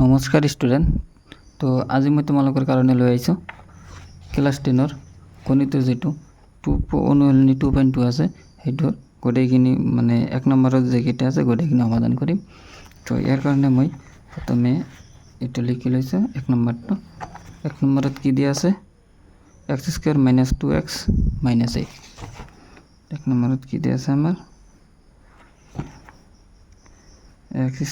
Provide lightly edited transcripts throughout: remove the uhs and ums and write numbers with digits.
নমস্কাৰ ষ্টুডেণ্ট। তো আজি মই তোমালোকৰ কাৰণে লৈ আহিছোঁ ক্লাছ 10ৰ গণিতৰ যিটো অনুশীলনী 2.2 আছে সেইটোৰ গোটেইখিনি মানে 1 নম্বৰত যেইকেইটা আছে গোটেইখিনি সমাধান কৰিম। তো ইয়াৰ কাৰণে মই প্ৰথমে এইটো লিখি লৈছোঁ 1 নম্বৰটো। 1 নম্বৰত কি দিয়া আছে x² - 2x - 8। 1 নম্বৰত কি দিয়া আছে আমাৰ x² -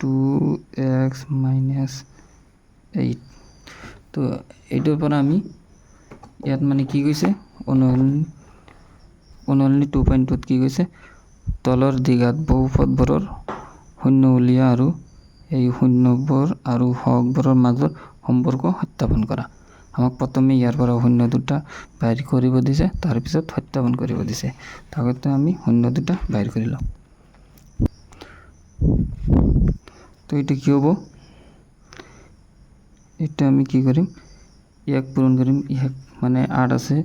2x - 8। তো এইটোৰ পৰা আমি ইয়াত মানে কি কৈছে অনুশীলনী 2.2 কি কৈছে তলৰ দ্বিঘাত বহুপদবোৰৰ শূন্য উলিওৱা আৰু এই শূন্যবোৰ আৰু হৰবোৰৰ মাজৰ সম্পৰ্ক সত্যাপন কৰা। আমাক প্ৰথমে ইয়াৰ পৰা শূন্য দুটা বাহিৰ কৰিব দিছে, তাৰপিছত সত্যাপন কৰিব দিছে। আগতে আমি শূন্য দুটা বাহিৰ কৰি লওঁ। তো এটা কি হ'ব, এটা আমি কি কৰিম ইয়াক পূৰণ কৰিম। ইয়াক মানে 8 আছে,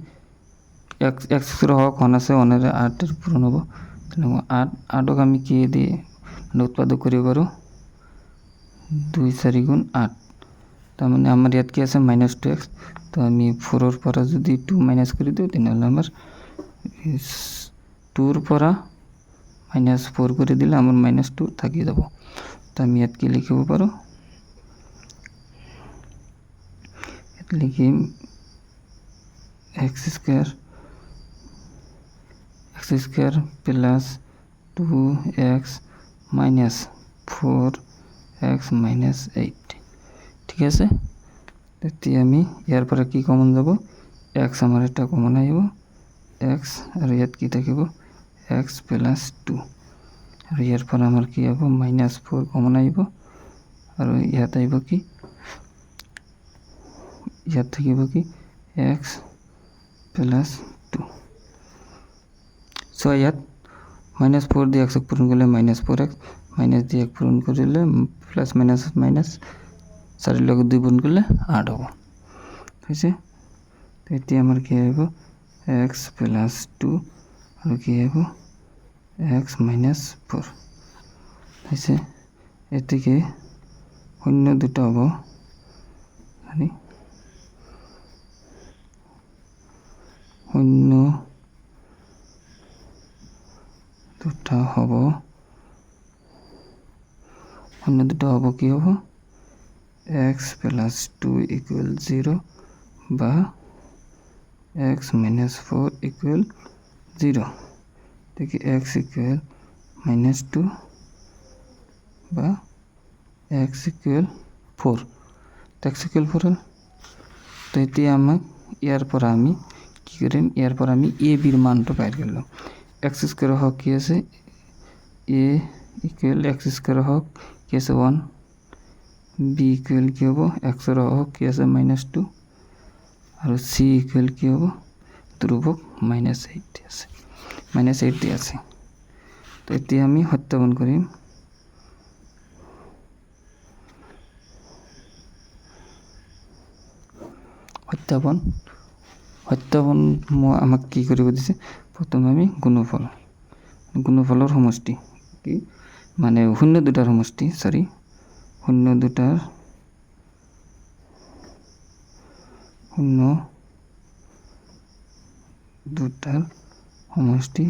x হওক 1 আছে, 1 8 পূৰণ হ'ব। তেনেকুৱা 8ক আমি কি দি মানে উৎপাদক কৰিব পাৰোঁ 2 4 গুণ 8। তাৰমানে আমাৰ ইয়াত কি আছে -2x। তো আমি 4ৰ পৰা যদি 2 মাইনাছ কৰি দিওঁ তেনেহ'লে আমাৰ 2ৰ পৰা -4 কৰি দিলে আমাৰ -2 থাকি যাব। তো আমি ইয়াত কি লিখিব পাৰোঁ, ইয়াত লিখিম x² plus 2x minus 4x minus 8। ঠিক আছে। তেতিয়া আমি ইয়াৰ পৰা কি কমন যাব, x আমাৰ এটা কমন আহিব, x আৰু ইয়াত কি থাকিব x প্লাছ 2। আৰু ইয়াৰ পৰা আমাৰ কি হ'ব -4 কমন আহিব, আৰু ইয়াত আহিব কি ইয়াত থাকিব কি x প্লাছ 2। চ' ইয়াত -4 দি x পূৰণ কৰিলে -4x, মাইনাছ দি 1 পূৰণ কৰিলে প্লাছ মাইনাছ 4 লগত 2 পূৰণ কৰিলে 8 হ'ব। হৈছে। এতিয়া আমাৰ কি আহিব x প্লাছ 2 আৰু কি আহিব x মাইনাছ 4 হৈছে। এতেকে শূন্য দুটা হ'ব, শূন্য দুটা হ'ব কি হ'ব x প্লাছ 2 ইকুৱেল 0 বা x মাইনাছ 4 ইকুৱেল 0। দেখি x ইকুৱেল -2 বা x ইকুৱেল 4। x ইকুৱেল 4 হ'ল। তো এতিয়া আমাক ইয়াৰ পৰা আমি কি কৰিম, ইয়াৰ পৰা আমি a bৰ মানটো বাহিৰ কৰি ল'ম। x² হওক কি আছে a ইকুৱেল x² হওক কি আছে 1, b ইকুৱেল কি হ'ব x হওক কি আছে -2, আৰু c ইকুৱেল কি হ'ব ধ্ৰুৱক -8 দি আছে, -8 দি আছে। তো এতিয়া আমি সত্যাপন কৰিম। সত্যাপন আমাক কি কৰিব দিছে, প্ৰথমে আমি গুণফলৰ সমষ্টি কি মানে শূন্য দুটাৰ সমষ্টি শূন্য দুটাৰ সমষ্টি।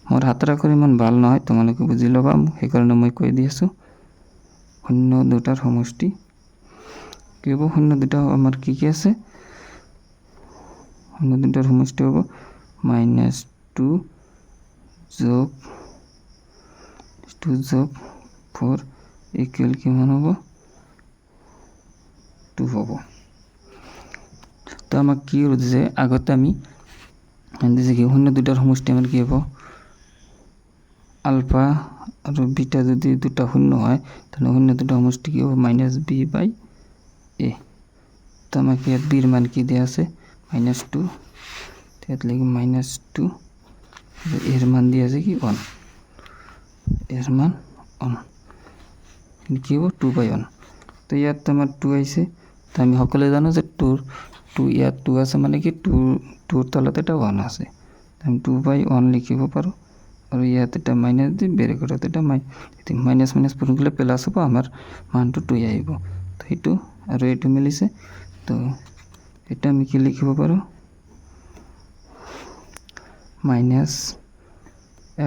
মোৰ হাতৰ আখৰ ইমান ভাল নহয়, তোমালোকে বুজি ল'বা, সেইকাৰণে মই কৈ দি আছোঁ। শূন্য দুটাৰ সমষ্টি কি হ'ব, শূন্য দুটা আমাৰ কি কি আছে, শূন্য দুটাৰ সমষ্টি হ'ব -2 যোগ 4 ইকুৱেল কিমান হ'ব 2 হ'ব। তো আমাক কি দিছে, আগতে আমি দিছে কি শূন্য দুটাৰ সমষ্টি আমাৰ কি হ'ব আলফা আৰু বিটা যদি দুটা শূন্য হয় তেনে শূন্য দুটা সমষ্টি কি হ'ব -b/a। তো আমাক ইয়াত বিৰ মান কি দিয়া আছে -2, ইয়াত লিখিম -2, আৰু এৰ মান দিয়া আছে কি 1, এৰ মান 1 কি হ'ব 2/1। তো ইয়াত আমাৰ 2 আহিছে। তো আমি সকলোৱে জানো যে 2 ইয়াত 2 আছে মানে কি 2ৰ তলত এটা 1 আছে। আমি 2/1 লিখিব পাৰোঁ, আৰু ইয়াত এটা মাইনাছ দি বেৰেকত এটা মাইনাছ মাইনাছ পূৰণ কৰিলে প্লাছ হ'ব, আমাৰ মানটো 2 আহিব। তো সেইটো আৰু এইটো মিলিছে। তো এটা আমি কি লিখিব পাৰোঁ, মাইনাছ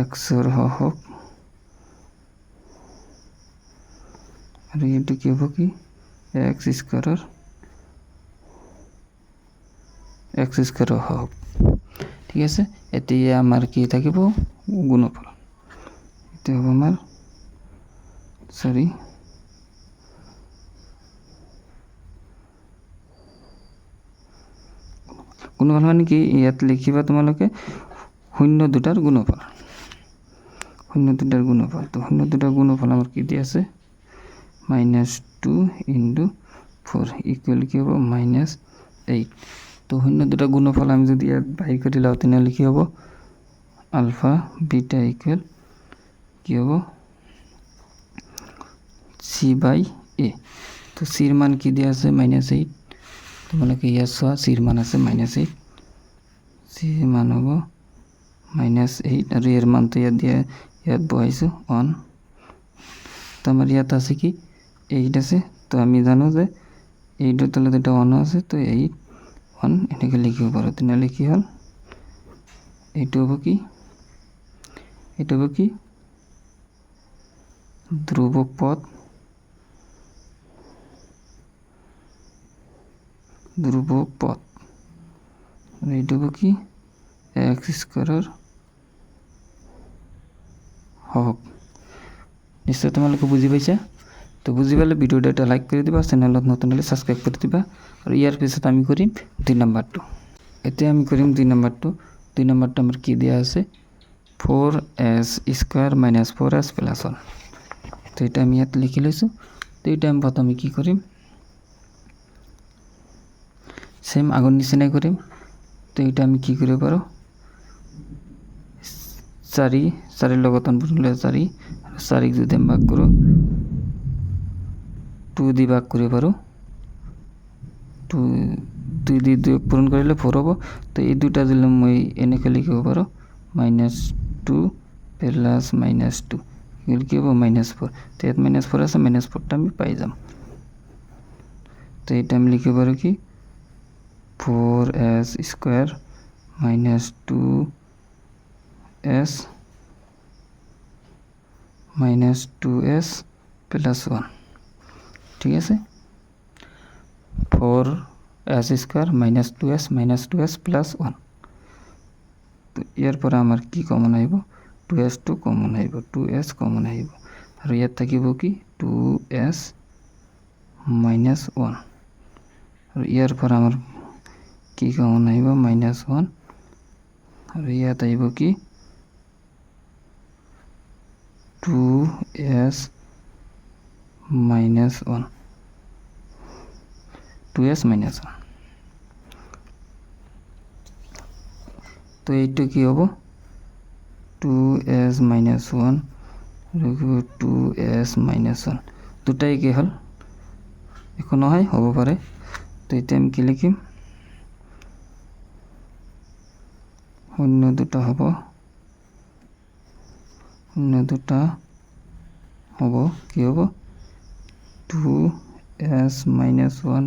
এক্সৰ হওক আৰু এইটো কি হ'ব, কি এক্স স্কোৱাৰৰ হওক। ঠিক আছে, এতিয়া আমাৰ কি থাকিব, গুণফল। এইটো হ'ব আমাৰ গুণফল মানে কি, ইয়াত লিখিবা তোমালোকে শূন্য দুটাৰ গুণফল। শূন্য দুটাৰ গুণফল, তো শূন্য দুটাৰ গুণফল আমাৰ কি দি আছে, -2 × 4 ইকুৱেল কি হ'ব, -8। তো শূন্য দুটা গুণফল আমি যদি ইয়াত বাহিৰ কৰি লওঁ তেনেহ'লে কি হ'ব, আলফা বিটা ইকুৱেল কি হ'ব, c/a। তো চিৰ মান কি দিয়া আছে, -8। তোমালোকে ইয়াত চোৱা, চিৰ মান আছে -8, চিৰ মান হ'ব -8 আৰু ইয়াৰ মানটো ইয়াত বহাইছোঁ 1। তো আমাৰ ইয়াত আছে কি 8 আছে। তো আমি জানো যে 8ৰ তলত এটা 1 আছে, তো 8 1 এনেকৈ লিখিব পাৰোঁ। তেনেহ'লে কি হ'ল, এইটো হ'ব কি, ধ্ৰুবক পদ, আৰু এইটো হ'ব কি, এক্স স্কোৱাৰৰ হওক। নিশ্চয় তোমালোকে বুজি পাইছা। তো বুজি পালে ভিডিঅ'টো এটা লাইক কৰি দিবা, চেনেলত নতুন হ'লে ছাবস্ক্ৰাইব কৰি দিবা। আৰু ইয়াৰ পিছত আমি কৰিম 2 নম্বৰটো। এতিয়া আমি কৰিম 2 নম্বৰটো। 2 নম্বৰটো আমাৰ কি দিয়া আছে, 4s² - 4s + 1। তো এটা আমি ইয়াত লিখি লৈছোঁ। তো এটা আমি প্ৰথমে কি কৰিম, সেম আগৰ নিচিনাই কৰিম। তো এটা আমি কি কৰিব পাৰোঁ, 4 লগত পূৰণলৈ 4 আৰু 4ক যদি আমি ভাগ কৰোঁ 2 দি ভাগ কৰিব পাৰোঁ, 2 দি 2 পূৰণ কৰিলে 4 হ'ব। তো এই দুটা যদি মই এনেকৈ লিখিব পাৰোঁ, -2 + -2 কি হ'ব, -4। তো ইয়াত -4 আছে, -4টা আমি পাই যাম। তো এটা আমি লিখিব পাৰোঁ কি, 4s² - 2s - 2s + 1। ঠিক আছে, 4s² - 2s - 2s + 1। তো ইয়াৰ পৰা আমাৰ কি কমন আহিব, 2s কমন আহিব, 2s কমন আহিব। আৰু ইয়াত থাকিব কি, 2s - 1। আৰু ইয়াৰ পৰা আমাৰ কি কমন আহিব, -1। আৰু ইয়াত আহিব কি, 2s - 1, 2s - 1। তো এইটো কি হ'ব, 2s - 1 আৰু 2s - 1 দুটাই কি হ'ল, একো নহয়, হ'ব পাৰে। তো এতিয়া আমি কি লিখিম, 0 দুটা হ'ব, 0 দুটা হ'ব, কি হ'ব, 2s - 1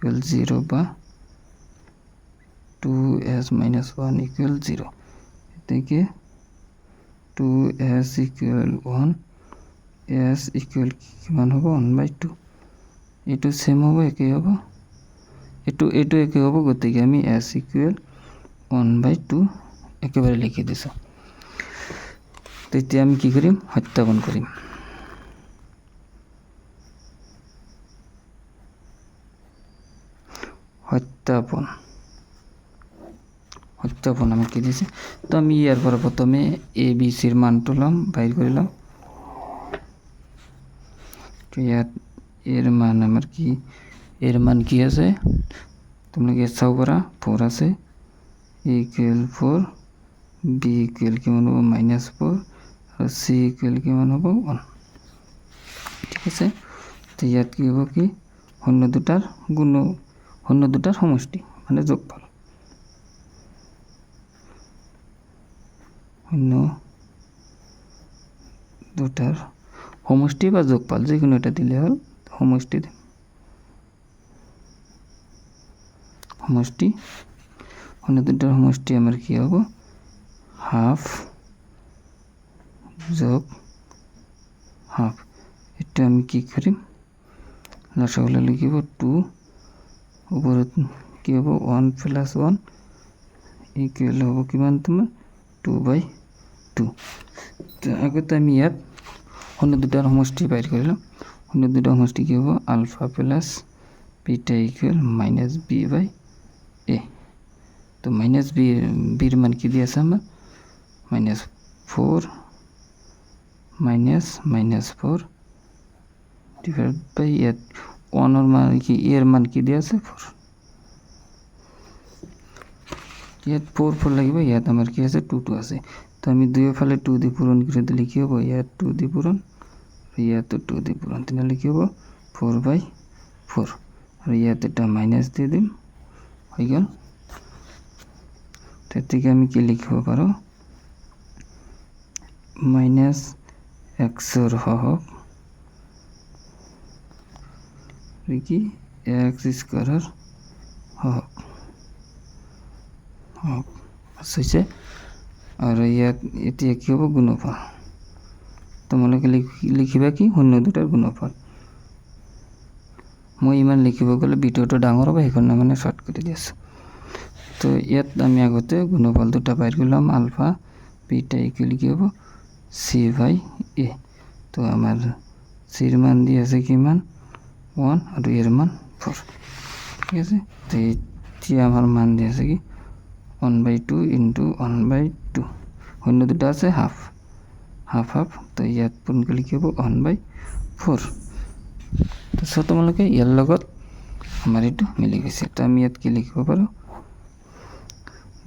= 0 বা 2s - 1 = 0। এতেকে 2s = 1, s = কিমান হ'ব, 1/2। এইটো সেম হ'ব, একেই হ'ব, এইটো একেই হ'ব। গতিকে আমি s = 1/2 একেবাৰে লিখি দিছোঁ। তেতিয়া আমি কি কৰিম, সত্যাপন কৰিম। সত্যাপন আমাক কি দিছে। তো আমি ইয়াৰ পৰা প্ৰথমে ABCৰ মানটো ল'ম, বাহিৰ কৰি ল'ম। তো ইয়াত এৰ মান আমাৰ কি, এৰ মান কি আছে, তোমালোকে চাব পাৰা 4 আছে, a = 4, b = কিমান হ'ব, -4 আৰু c = কিমান হ'ব, 1। ঠিক আছে, তো ইয়াত কি হ'ব, কি শূন্য দুটাৰ সমষ্টি মানে যোগফল, শূন্য দুটার সমষ্টি বা যোগফল যে কোনো এটা দিলে হল সমষ্টি সমষ্টি অন্য দুটার সমষ্টি আমার কি হবে হাফ যোগ হাফ এটা আমি কি করি লসাগুলো লিখিব 2 উপরে কি হবে 1 + 1 ইকুয়াল হবে কিমান তোমার 2/2 তো আগতে আমি ইয়াত অন্য দুটার সমষ্টি বাইর কৰিলাম অন্য দুটার সমষ্টি কি হবে ULFA plus beta equal -b/a তো -b মান কি দিয়ে আছে আমার -4 -4 ডিভাইড বাই ইয়াত 1 এর মান কি এর মান কি দিয়ে আছে 4 ইয়াত 4 লাগিব ইয়াত আমার কি আছে 2 আছে তো আমি দুই ফালে 2 দিয়ে পূরণ করে দিলে কি হবে ইয়াত 2 দিয়ে পূরণ ইয়াত 2 দিয়ে পূরণ তাহলে কি হবে 4/4 আর ইয়াত এটা মাইনাস দিয়ে দিম হয়ে গেল তার থেকে আমি কি লিখব পারো -x এর হক কি x স্কয়ার হক আছে আর ইয়াত এতিয়া কি হবে গুণফল তোমালোকে লিখিবা কি শূন্য দুটার গুণফল মই ইমান লিখিব গ'লে ভিডিওটো ডাঙৰ হ'ব সেইকাৰণে মানে শৰ্ট কৰি দিছো তো ইয়াত আমি আগতে গুণফল দুটা বাইর করলাম আলফা বিটা ইকুয়াল কি হবে c/a তো আমার সির মান দিয়ে আছে কিমান 1 আর এর মান 4 ঠিক আছে তো এতিয়া আমার মান দিয়ে আছে কি 1/2 ইনটু 1/2 অন্য দুটো আছে হাফ হাফ হাফ তো ইয়াত পূরণ করলে কি হবে 1/4 তো তোমালোকে ইয়ার লগত আমার একটু মিলে গেছে তো আমি ইয়াত কি লিখব পারো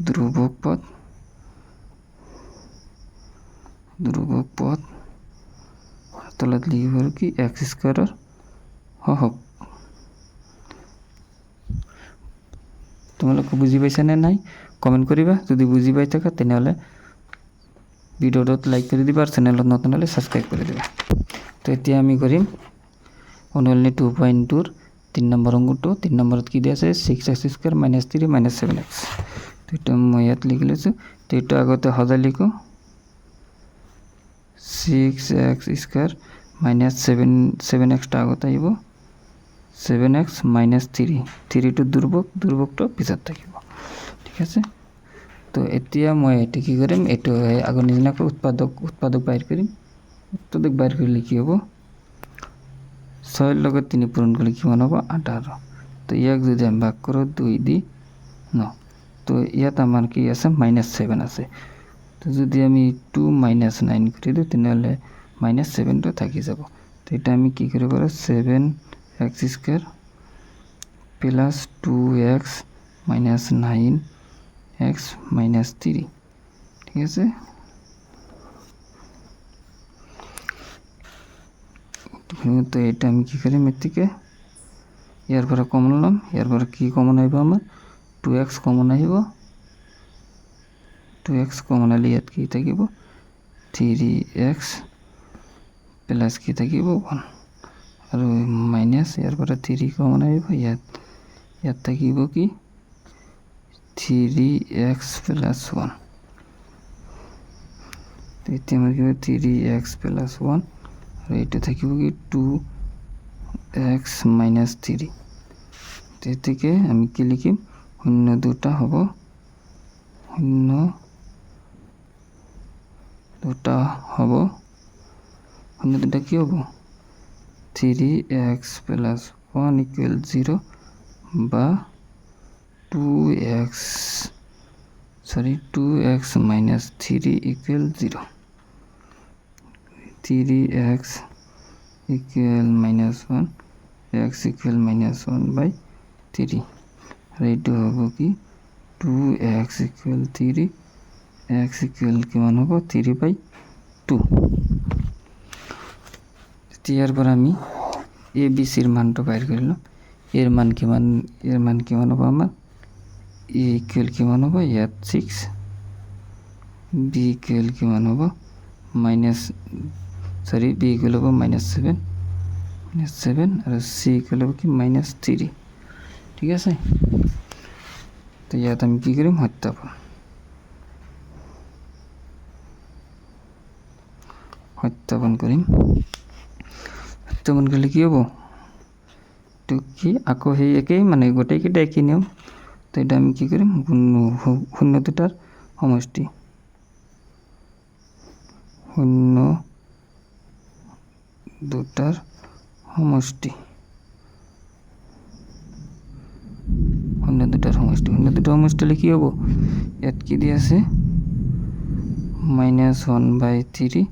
ধ্রুবক পদ তলত লিখব কি x স্কয়ারের হক তোমালোকে বুঝি পাইছা নে নাই কমেন্ট করিবা যদি বুঝি পাই থাকা তেনেহলে ভিডিওটো লাইক করে দিবা আর চ্যানেলত নতুন হলে সাবস্ক্রাইব করে দিবা তো এতিয়া আমি করিম অনুলনি 2.2 ৰ 3 নম্বৰ অংকটো 3 নম্বৰত কি দিয়া আছে 6x² - 3 - 7x তো এটা মই ইয়াত লিখি লৈছো তো এটা আগতে সজাই লিখো 6x² - 7x টা আগতে আহিব 7x - 3 3 টো দুৰ্বকটো পিছত থাকিব ঠিক আছে তো এতিয়া মই এটা কি কৰিম এটো আগৰ নিচিনাকৈ উৎপাদক বাইৰ কৰিম উৎপাদক বাইৰ কৰিলে কি হ'ব 6 লগত 3 পূৰণ কৰলে কিমান হ'ব 18 তো ইয়াক যদি আমি ভাগ কৰো 2 দি 9 তো ইয়াত আমাৰ কি আছে -7 আছে তো যদি আমি 2 - 9 কৰি দিও তেনেহলে -7 টো থাকি যাব তো এটা আমি কি কৰিব পাৰো 7x² + 2x - 9x - 3 ঠিক আছে তো এটা আমি কি করি এর থেকে ইয়ার পরে কমন নিলাম ইয়ার পরে কি কমন আইব আমার 2x কমন আইব 2x কমন আইলে ইয়াত কি থাকিব 3x প্লাস কি থাকিব 1 আর মাইনাস ইয়ার পরে 3 কমন আইব ইয়াত থাকিব কি 3x + 1 তো এতে আমার কি 3x + 1 আর এটা থাকিব কি 2x - 3 তো এর থেকে আমি কি লিখিম শূন্য দুটা হবে শূন্য দুটা কি হবে 3x + 1 = 0 বা 2x - 3 = 0 3x = -1 x = -1/3 আর এটা হবে কি 2x = 3 x = কিমান হবে 3/2 ইয়ার পর আমি a b c এর মানটা বাইর করলাম এর মান কিমান হবে আমার a = কিমান হবে ইয়াত 6 b = কিমান হবে সরি বি ইকুয়াল হ'ব -7 আৰু চি ইকুয়াল হ'ব কি -3 ঠিক আছে। তো ইয়াত আমি কি কৰিম সত্যাপন কৰিম। সত্যাপন কৰিলে কি হ'ব তো কি আকৌ সেই একেই মানে গোটেইকেইটা একই নিয়ম। তো এটা আমি কি কৰিম শূন্য দুটাৰ সমষ্টি শূন্য দুটাৰ সমষ্টি হলে কি হ'ব ইয়াত কি দি আছে -1/3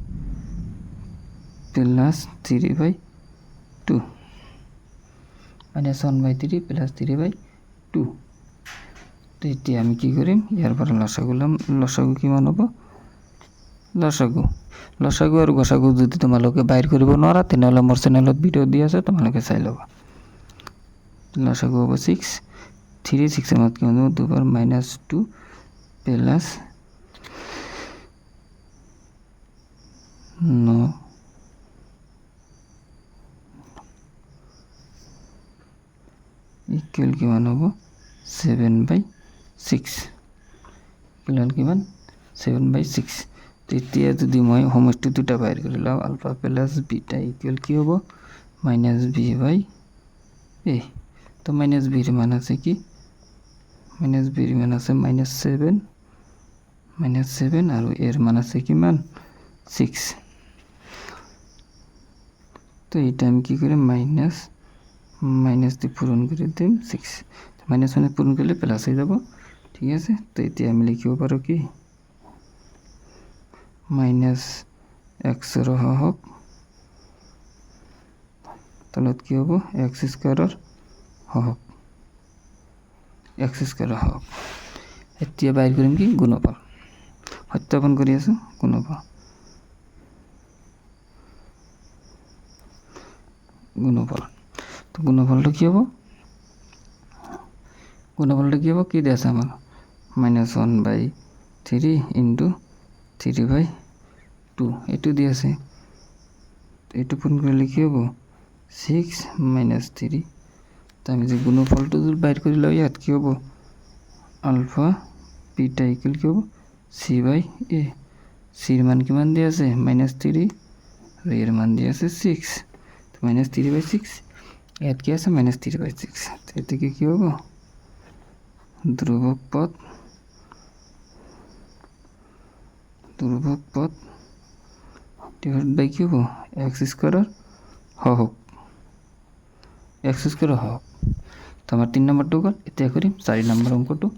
প্লাস 3/2 -1/3 প্লাস 3/2। তো এতিয়া আমি কি কৰিম ইয়াৰ পৰা লসাগু কিমান হ'ব লসাগু আৰু গসাগু যদি তোমালোকে বাহিৰ কৰিব নোৱাৰা তেনেহ'লে মোৰ চেনেলত ভিডিঅ' দি আছে তোমালোকে চাই ল'বা। লসাগু হ'ব 6 3 6 এর মত কি হবে 2 বার -2 প্লাস 9 ইকুয়াল কিমান হ'ব 7/6 ইকুয়াল কিমান 7/6। তেতিয়া যদি মই সমষ্টি দুটা বাহিৰ কৰি লওঁ আলফা প্লাস বিটা ইকুয়াল কি হ'ব -b/a। তো -b এর মান আছে কি -b এর মান আছে -7 আৰু এর মান আছে কিমান 6। তো এটা আমি কি করি মাইনাস দিয়ে পূরণ করে দিম 6 -1 পূরণ করলে প্লাস হয়ে যাব ঠিক আছে। তো এটা আমি লিখিব পারো কি -x এর হক তলত কি হব x স্কয়ারের হক এতিয়া বাইর কৰিম কি গুণফল সত্যাপন কৰি আছো গুণফলটো কি হ'ব কি দিয়া আছে আমাৰ -1/3 ইনটু 3/2 এইটো দি আছে এইটো পূৰণ কৰিলে কি হ'ব 6 - 3। তো আমি যে গুণফলটো বাইৰ কৰি লওঁ ইয়াত কি হ'ব আলফা বিটা ইকুয়াল কি হ'ব c/a। c এর মান কিমান দিয়া আছে -3 আর এর মান দিয়া আছে 6 তো -3/6 ইয়াত কি আছে -3/6। তো এতে কি হ'ব ধ্রুবক পদ ডিভাইড বাই কি হ'ব x স্কয়ারের হক তো আমার 3 নম্বরটা গেল। এতিয়া কৰিম 4 নম্বৰ অঙ্কটো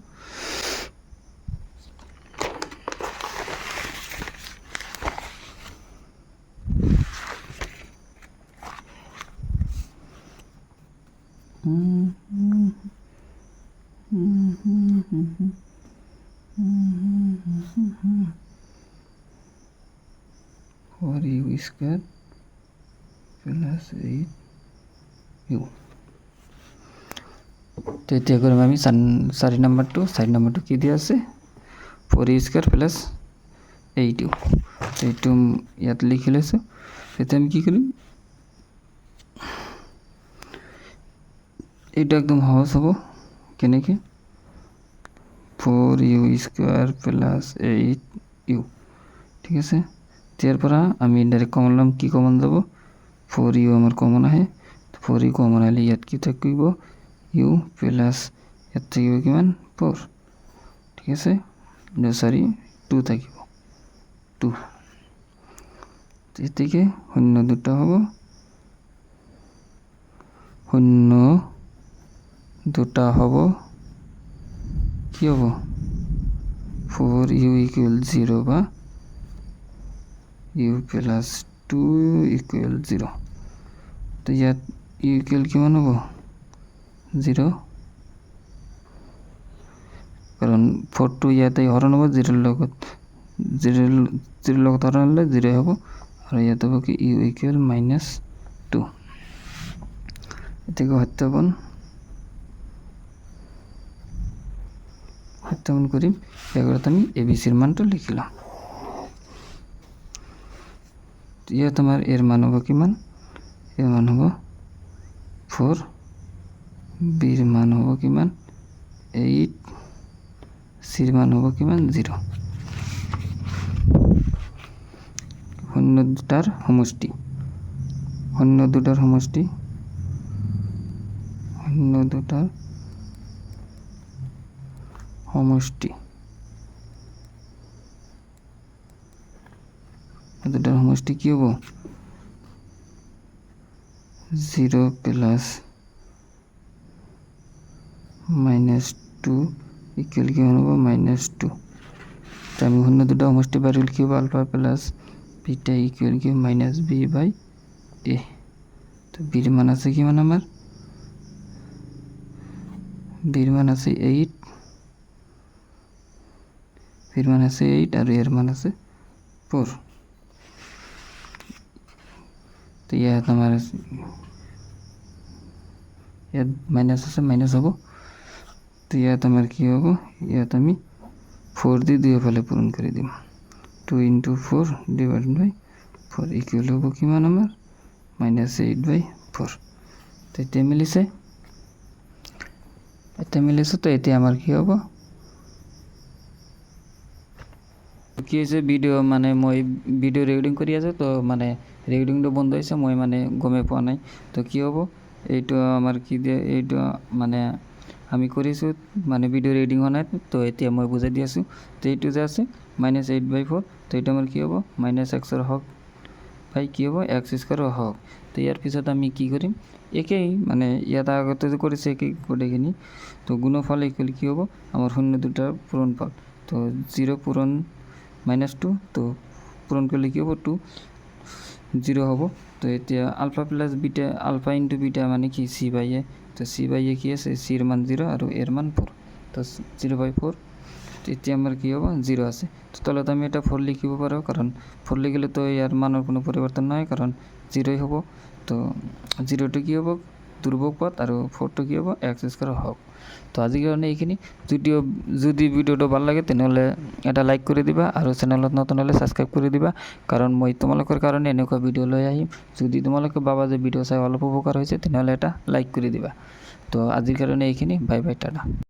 four U square plus 8u। তো এতিয়া কৰিম আমি 4 নম্বৰটো কি দিয়া আছে 4u স্কয়ার প্লাস 8u। তো এইটো ইয়াত লিখি লৈছো। এতিয়া আমি কি কৰিম এটা একদম সহজ হ'ব কেনেকে 4u স্কয়াৰ প্লাস 8u ঠিক আছে। এৰ পৰা আমি ডাইরেক্ট কমন লম কি কমন যাব 4u আমার কমন আহে 4u কমন আইলে ইয়াত কি থাকিব u প্লাস ইয়াত থাকিব কিমান 4 ঠিক আছে সরি 2 থাকিব 2। এদিকে শূন্য দুটা হ'ব কি হ'ব 4u ইকুয়াল 0 বা u প্লাস 2 ইকুয়াল 0। তো ইয়াত u ইকুয়াল কিমান হ'ব 0 কারণ 4 ইয়াতে হরণ হ'ব 0 লগত 0 লগত হরণ হলে 0 হ'ব আৰু ইয়াত হ'ব কি u ইকুয়াল -2। এটাকে সত্যাপন কৰিম এবাৰত আমি abc এৰ মানটো লিখিলাম। ইয়াত আমাৰ এৰ মান হ'ব কিমান, এৰ মান হ'ব 4, বিৰ মান হ'ব কিমান 8, চিৰ মান হ'ব কিমান 0। শূন্য দুটাৰ সমষ্টি, শূন্য দুটাৰ সমষ্টি, শূন্য দুটাৰ সমষ্টি, দুটাৰ সমষ্টি কি হ'ব 0 প্লাস -2 ইকুয়াল কি হ'ব -2। তো আমি শূন্য দুটা সমষ্টি বাহিৰ হ'ল কি হ'ব আলফা প্লাস বিটা ইকুয়াল কি -b/a। তো বিৰ মান আছে কিমান আমাৰ, বিৰ মান আছে 8, বিৰ মান আছে 8 আৰু এৰ মান আছে 4। তো ইয়াত আমাৰ ইয়াত মাইনাস আছে, মাইনাস হ'ব। তো ইয়াত আমাৰ কি হ'ব, ইয়াত আমি 4 দিয়ে দুইফালে পূরণ করে দিম। 2 × 4 ডিভাইড বাই 4 ইকুয়াল হ'ব কিমান আমাৰ -8/4। তো এতিয়া মিলিছে, এটা মিলিছে। তো এতিয়া আমাৰ কি হ'ব, কি হৈছে ভিডিও মানে মই ভিডিও ৰেকৰ্ডিং কৰি আছো, তো মানে ৰেকৰ্ডিংটো বন্ধ হৈছে, মই মানে গমে পোৱা নাই। তো কি হ'ব এইটো আমাৰ কি দিয়ে, এইটো মানে আমি কৰিছোঁ মানে ভিডিও ৰেকৰ্ডিং হোৱা নাই। তো এতিয়া মই বুজাই দি আছোঁ। তো এইটো যে আছে -8/4, তো এইটো আমাৰ কি হ'ব -xৰ হক বাই কি হ'ব x² হক। তো ইয়াৰ পিছত আমি কি কৰিম, একেই মানে ইয়াত আগতে যে কৰিছে একেই গোটেইখিনি। তো গুণফল ইকুয়াল কি হ'ব আমাৰ শূন্য দুটাৰ পূৰণফল। তো 0 পূরণ -2, তো পূরণ করলে কি হ'ব 2, 0 হ'ব। তো এতিয়া alpha plus beta, alpha into beta মানে কি c/a। তো c/a কি আছে, চিৰ মান 0 আৰু এৰ মান 4। তো 0/4। তো এতিয়া আমাৰ কি হ'ব 0 আছে। তো তলত আমি এটা 4 লিখিব পাৰোঁ, কাৰণ 4 লিখিলে তো ইয়াৰ মানৰ কোনো পরিবর্তন নহয়, কারণ 0ই হ'ব। তো 0টো কি হ'ব ধ্রুবক পদ আৰু 4টো কি হ'ব x² হক। তো আজিৰ কাৰণে এইখিনি। যদি ভিডিওটো ভাল লাগে তেনেহ'লে এটা লাইক কৰি দিবা আৰু চেনেলত নতুন হ'লে ছাবস্ক্ৰাইব কৰি দিবা, কাৰণ মই তোমালোকৰ কাৰণে এনেকুৱা ভিডিও লৈ আহিম। যদি তোমালোকে ভাবা যে ভিডিও চাই অলপ উপকাৰ হৈছে তেনেহ'লে এটা লাইক কৰি দিবা। তো আজিৰ কাৰণে এইখিনি, বাই বাই, টাটা।